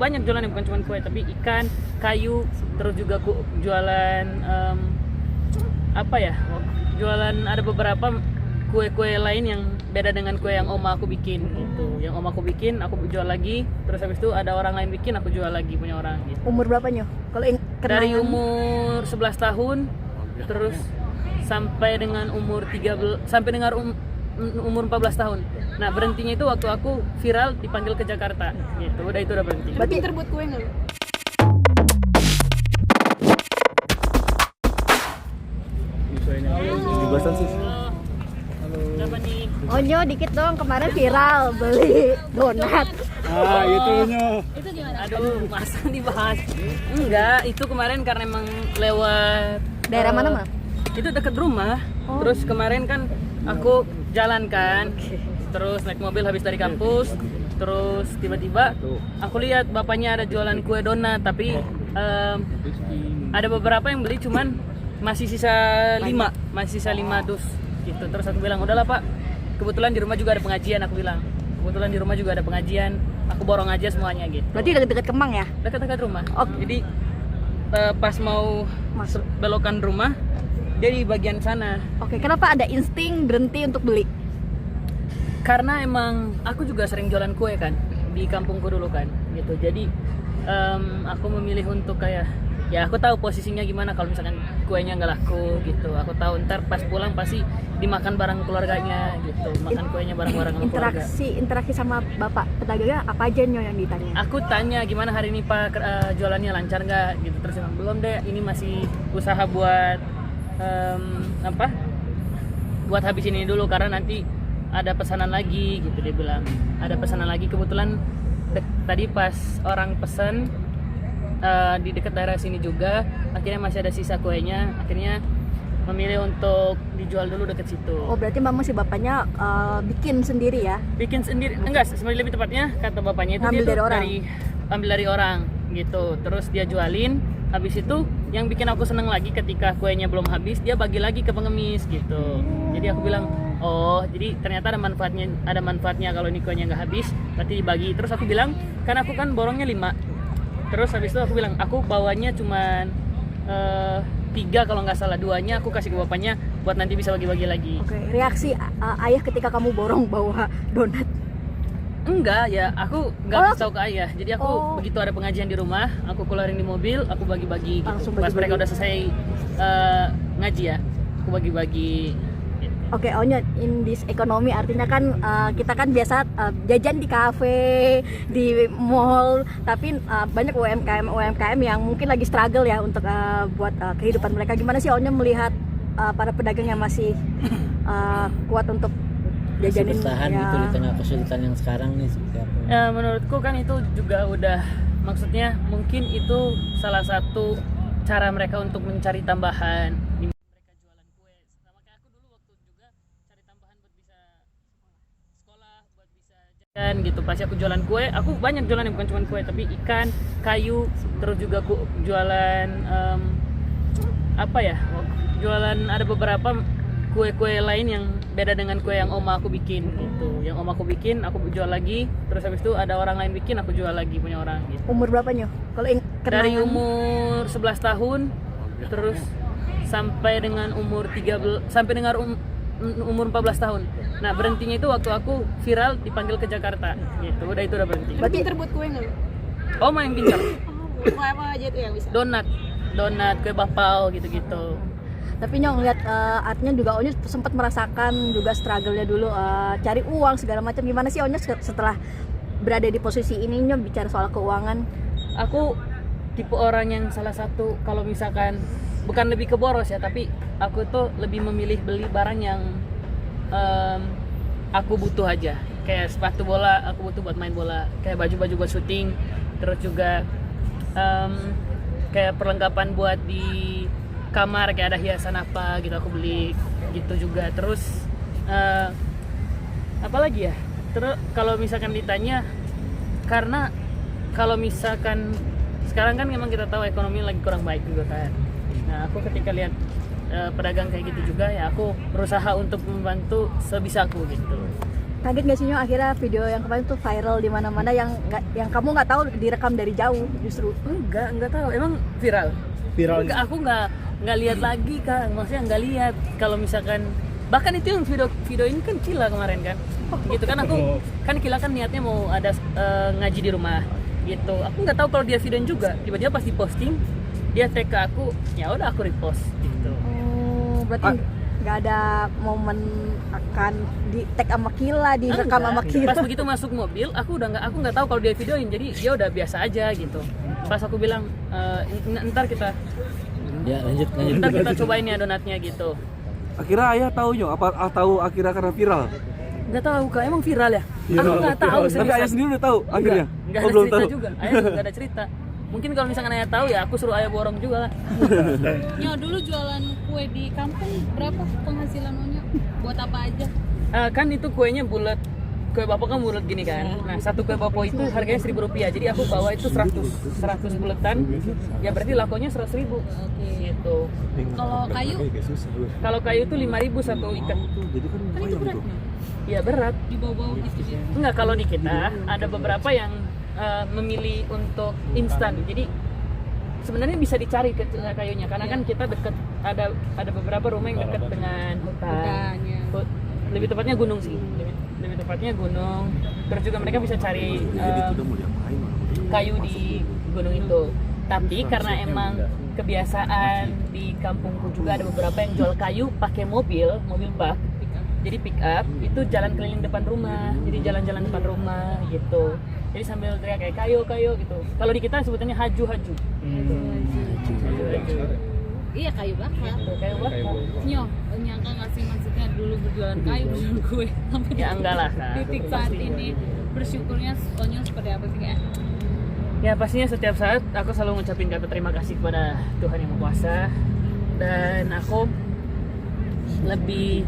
banyak jualan yang bukan cuma kue tapi ikan, kayu, terus juga aku jualan jualan ada beberapa kue-kue lain yang beda dengan kue yang oma aku bikin gitu. Yang oma aku bikin aku jual lagi, terus habis itu ada orang lain bikin aku jual lagi punya orang gitu. Umur berapa nyo? Kalau Dari umur 11 tahun terus sampai dengan umur 13 sampai dengan umur 14 tahun. Nah, berhentinya itu waktu aku viral dipanggil ke Jakarta gitu. Udah itu udah berhenti. Berarti terbuat kue nggak? Jelasan sih. Siapa nih? Onyo dikit dong, kemarin viral beli donat. Itu nyo. Itu gimana? Aduh, masa dibahas? Enggak, itu kemarin karena emang lewat Daerah mana, Ma? Itu dekat rumah. Oh. Terus kemarin kan aku jalan kan, terus naik mobil habis dari kampus, terus tiba-tiba aku lihat bapaknya ada jualan kue donat, tapi ada beberapa yang beli cuman masih sisa 5 dus gitu. Terus aku bilang, udahlah Pak, kebetulan di rumah juga ada pengajian, aku bilang. Kebetulan di rumah juga ada pengajian, aku borong aja semuanya gitu. Berarti dekat-dekat Kemang ya? Dekat-dekat rumah. Oh. Jadi pas mau Masuk. belokan rumah, dia di bagian sana. Oke, kenapa ada insting berhenti untuk beli? Karena emang aku juga sering jualan kue kan di kampungku dulu kan gitu. Jadi aku memilih untuk kayak ya aku tahu posisinya gimana kalau misalkan kuenya nggak laku gitu. Aku tahu ntar pas pulang pasti dimakan bareng keluarganya gitu, makan kuenya bareng-bareng sama keluarga. Interaksi sama bapak pedagangnya apa aja nyo yang ditanya? Aku tanya gimana hari ini Pak, jualannya lancar nggak gitu. Terus dia bilang, belum deh, ini masih usaha buat buat habis ini dulu karena nanti ada pesanan lagi gitu. Dia bilang ada pesanan lagi, kebetulan tadi pas orang pesan di dekat daerah sini juga, akhirnya masih ada sisa kuenya, akhirnya memilih untuk dijual dulu dekat situ. Oh, berarti mama si bapaknya bikin sendiri ya? Bikin sendiri, enggak, sebenarnya lebih tepatnya kata bapaknya itu Ambil dia dari tuh orang? ambil dari orang gitu, terus dia jualin. Habis itu yang bikin aku seneng lagi ketika kuenya belum habis, dia bagi lagi ke pengemis gitu. Jadi aku bilang, oh jadi ternyata ada manfaatnya kalau ini kuenya nggak habis, berarti dibagi. Terus aku bilang, kan aku kan borongnya 5. Terus habis itu aku bilang, aku bawanya cuman 3 kalau nggak salah, 2-nya aku kasih ke bapaknya buat nanti bisa bagi-bagi lagi. Oke, reaksi ayah ketika kamu borong bawa donat? Enggak, ya aku nggak Oh. kasih tahu ke ayah. Jadi aku begitu ada pengajian di rumah, aku keluarin di mobil, aku bagi-bagi gitu. Langsung Pas bagi-bagi. mereka udah selesai ngaji ya, aku bagi-bagi gitu. Oke, Onyo, in this ekonomi artinya kan kita kan biasa jajan di kafe, di mall, tapi banyak UMKM yang mungkin lagi struggle ya untuk buat kehidupan mereka. Gimana sih Onyo melihat para pedagang yang masih kuat untuk Masih jajanin bertahan ya? gitu di tengah kesulitan yang sekarang nih seperti apa? Ya, menurutku kan itu juga udah, maksudnya mungkin itu salah satu cara mereka untuk mencari tambahan. Di mana mereka jualan kue. Sama kayak aku dulu waktu juga cari tambahan buat bisa sekolah, buat bisa jajan gitu. Pasti aku jualan kue, aku banyak jualan yang bukan cuma kue tapi ikan, kayu, terus juga aku jualan jualan ada beberapa kue-kue lain yang beda dengan kue yang oma aku bikin gitu. Yang oma aku bikin aku jual lagi, terus habis itu ada orang lain bikin aku jual lagi punya orang gitu. Umur berapa nyo? Kalau Dari umur 11 tahun terus sampai dengan umur 13 sampai dengan umur 14 tahun. Nah, berhentinya itu waktu aku viral dipanggil ke Jakarta gitu. Udah itu udah berhenti. Berarti terbuat kue nggak? Oma yang pintar. Kue apa aja tuh yang bisa? Donat, kue bapau gitu-gitu. Tapi nyong ngeliat artinya juga Onyo sempat merasakan juga struggle-nya dulu cari uang segala macam. Gimana sih Onyo setelah berada di posisi ini Onyo bicara soal keuangan? Aku tipe orang yang salah satu kalau misalkan bukan lebih ke boros ya, tapi aku tuh lebih memilih beli barang yang aku butuh aja. Kayak sepatu bola, aku butuh buat main bola. Kayak baju-baju buat syuting, terus juga kayak perlengkapan buat di kamar, kayak ada hiasan apa gitu aku beli gitu juga. Terus apa lagi ya, terus kalau misalkan ditanya, karena kalau misalkan sekarang kan memang kita tahu ekonomi lagi kurang baik juga kan. Nah, aku ketika lihat pedagang kayak gitu juga, ya aku berusaha untuk membantu sebisa aku gitu. kaget nggak sih Nyo akhirnya video yang kemarin tuh viral di mana-mana yang kamu nggak tahu direkam dari jauh justru. Enggak tahu. Emang viral? Viral. Enggak, aku nggak lihat lagi Kak. Maksudnya nggak lihat. Kalau misalkan bahkan itu yang video ini kan Kila kemarin kan. Gitu kan aku kan Kila kan niatnya mau ada ngaji di rumah gitu. Aku nggak tahu kalau dia videoin juga. Tiba-tiba pas posting dia tag ke aku, ya udah aku repost gitu. Oh, berarti nggak ada momen akan di tag sama Kila, direkam sama Kila. Pas begitu masuk mobil, aku nggak tahu kalau dia videoin, jadi dia udah biasa aja gitu. Pas aku bilang ntar kita Ya, lanjut. ntar kita cobain ya donatnya gitu. Akhirnya ayah tahu Nyo, apa tahu akhirnya karena viral? Nggak tahu Kak, emang viral ya? Aku nggak tahu. Tapi ayah sendiri udah tahu akhirnya. Nggak ada belum cerita tahu. juga. Ayah juga nggak ada cerita. Mungkin kalau misalkan ayah tahu ya aku suruh ayah borong juga lah. Nyo, dulu jualan kue di kampung berapa penghasilan Nyo? Buat apa aja? Kan itu kuenya bulat. Kue bapak kan bulat gini kan. Nah, satu kue bapak itu harganya Rp1.000. Jadi aku bawa itu 100 buletan. Ya berarti lakonya 100.000. Gitu. Kalau kayu? Kalau kayu itu 5.000 satu ikat. Kan itu berat Nyo? Ya berat. Di bawah-bawah gitu. Enggak, kalau di kita ada beberapa yang memilih untuk instan. Jadi sebenarnya bisa dicari ke kayunya karena kan kita dekat ada beberapa rumah yang dekat dengan hutan. Lebih tepatnya gunung sih. Lebih tepatnya gunung. Terus juga mereka bisa cari kayu di gunung itu. Tapi karena emang kebiasaan di kampungku juga ada beberapa yang jual kayu pakai mobil bak. Jadi pick up itu jalan keliling depan rumah. Jadi jalan-jalan depan rumah gitu. Jadi sambil teriak kayak kayu gitu. Kalau di kita sebutannya haju-haju. Iya, kayu bakar. Kayu bakar. Nyo, nyangka nggak sih maksudnya dulu berjualan kayu dengan kue sampai Ya enggak lah. Kak. titik saat ini bersyukurnya Nyo seperti apa sih kayak? Ya pastinya setiap saat aku selalu ngucapin kata terima kasih kepada Tuhan Yang Maha Kuasa. Dan aku lebih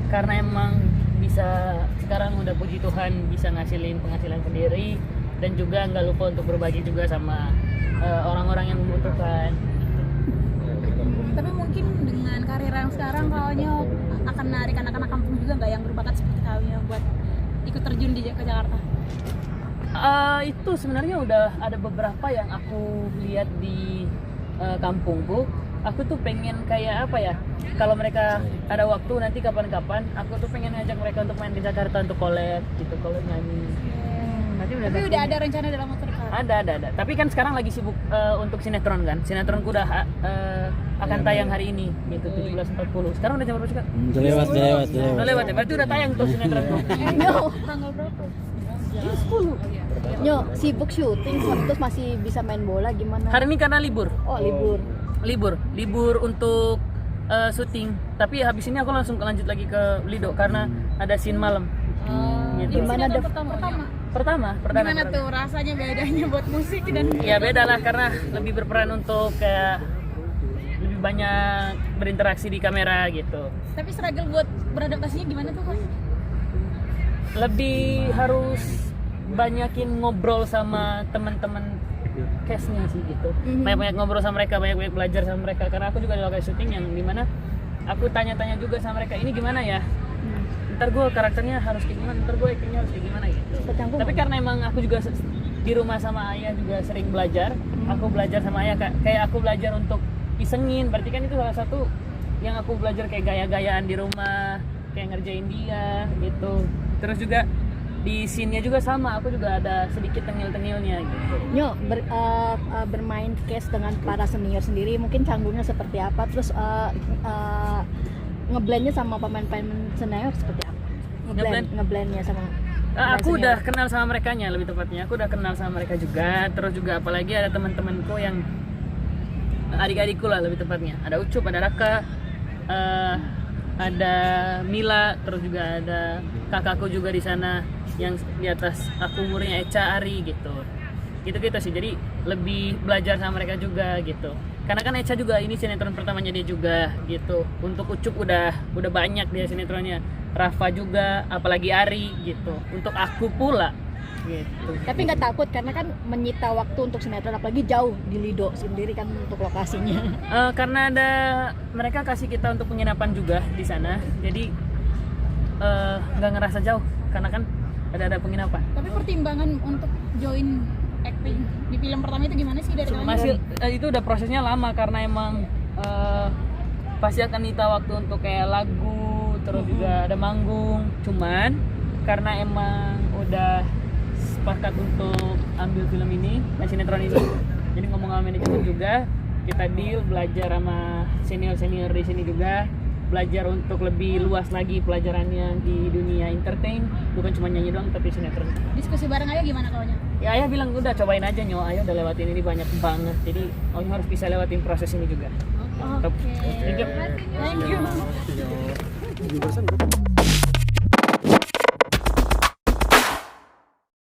karena emang bisa sekarang udah puji Tuhan bisa ngasilin penghasilan sendiri dan juga nggak lupa untuk berbagi juga sama orang-orang yang membutuhkan. Tapi mungkin dengan karir yang sekarang Nyo akan menarik anak-anak kampung juga nggak yang berbakat seperti Nyo buat ikut terjun ke Jakarta? Itu sebenarnya udah ada beberapa yang aku lihat di kampungku. Aku tuh pengen kayak apa ya, kalau mereka ada waktu nanti kapan-kapan aku tuh pengen ngajak mereka untuk main ke Jakarta untuk collab gitu, collab nyanyi. Tapi udah ada rencana dalam waktu dekat? Ada. Tapi kan sekarang lagi sibuk untuk sinetron kan. Sinetronku udah akan tayang hari ini gitu 17.40. Sekarang udah jam berapa sih Kak? Udah lewat. Udah lewat ya. Berarti udah tayang tuh sinetronku. Nyo, Tanggal berapa? Jam 10. Nyo sibuk syuting terus masih bisa main bola gimana? Hari ini karena libur. Oh Libur untuk syuting. Tapi habis ini aku langsung lanjut lagi ke Lido karena ada scene malam. Gitu. Gimana Sinetron Pertama. Gimana tuh rasanya bedanya buat musik dan Ya beda lah karena lebih berperan untuk kayak lebih banyak berinteraksi di kamera gitu. tapi struggle buat beradaptasinya gimana tuh Kak? Lebih harus banyakin ngobrol sama teman-teman cast-nya sih gitu. Banyak ngobrol sama mereka, banyak belajar sama mereka karena aku juga ada lokasi syuting yang dimana aku tanya-tanya juga sama mereka ini gimana ya. Ntar gue karakternya harus kayak gimana, ntar gue actingnya harus kayak gimana gitu. Tapi karena emang aku juga di rumah sama ayah juga sering belajar, aku belajar sama ayah kayak aku belajar untuk isengin, berarti kan itu salah satu yang aku belajar kayak gaya-gayaan di rumah, kayak ngerjain dia gitu. Terus juga di scene-nya juga sama, aku juga ada sedikit tengil-tengilnya gitu. Nyo, bermain cast dengan para senior sendiri mungkin canggungnya seperti apa, terus ngeblendnya sama pemain-pemain senior seperti apa? Ngeblendnya sama Aku udah kenal sama merekanya, lebih tepatnya aku udah kenal sama mereka juga. Terus juga apalagi ada teman-temanku yang adik-adikku lah lebih tepatnya. Ada Ucup, ada Raka, ada Mila, terus juga ada kakakku juga di sana yang di atas aku umurnya Eca, Ari gitu. Gitu-gitu sih. Jadi lebih belajar sama mereka juga gitu. Karena kan Eca juga ini sinetron pertamanya dia juga gitu. Untuk Ucup udah banyak dia sinetronnya. Rafa juga, apalagi Ari gitu. Untuk aku pula gitu. Tapi nggak takut karena kan menyita waktu untuk sinetron, apalagi jauh di Lido sendiri kan untuk lokasinya. Karena ada mereka kasih kita untuk penginapan juga di sana, jadi nggak ngerasa jauh. karena kan ada penginapan. Tapi pertimbangan untuk join acting di film pertama itu gimana sih dari kalian? Masih itu udah prosesnya lama karena emang pasti akan minta waktu untuk kayak lagu, terus juga ada manggung. Cuman karena emang udah sepakat untuk ambil film ini, sinetron ini, jadi ngomong sama manajemen juga, kita deal belajar sama senior di sini juga, belajar untuk lebih luas lagi pelajarannya di dunia entertain, bukan cuma nyanyi doang tapi sinetron. Diskusi bareng aja gimana kawannya? Ya ayah bilang udah cobain aja Nyo, ayah udah lewatin ini banyak banget, jadi Nyo harus bisa lewatin proses ini juga. Oke. Thank you. Thank you. Jurusan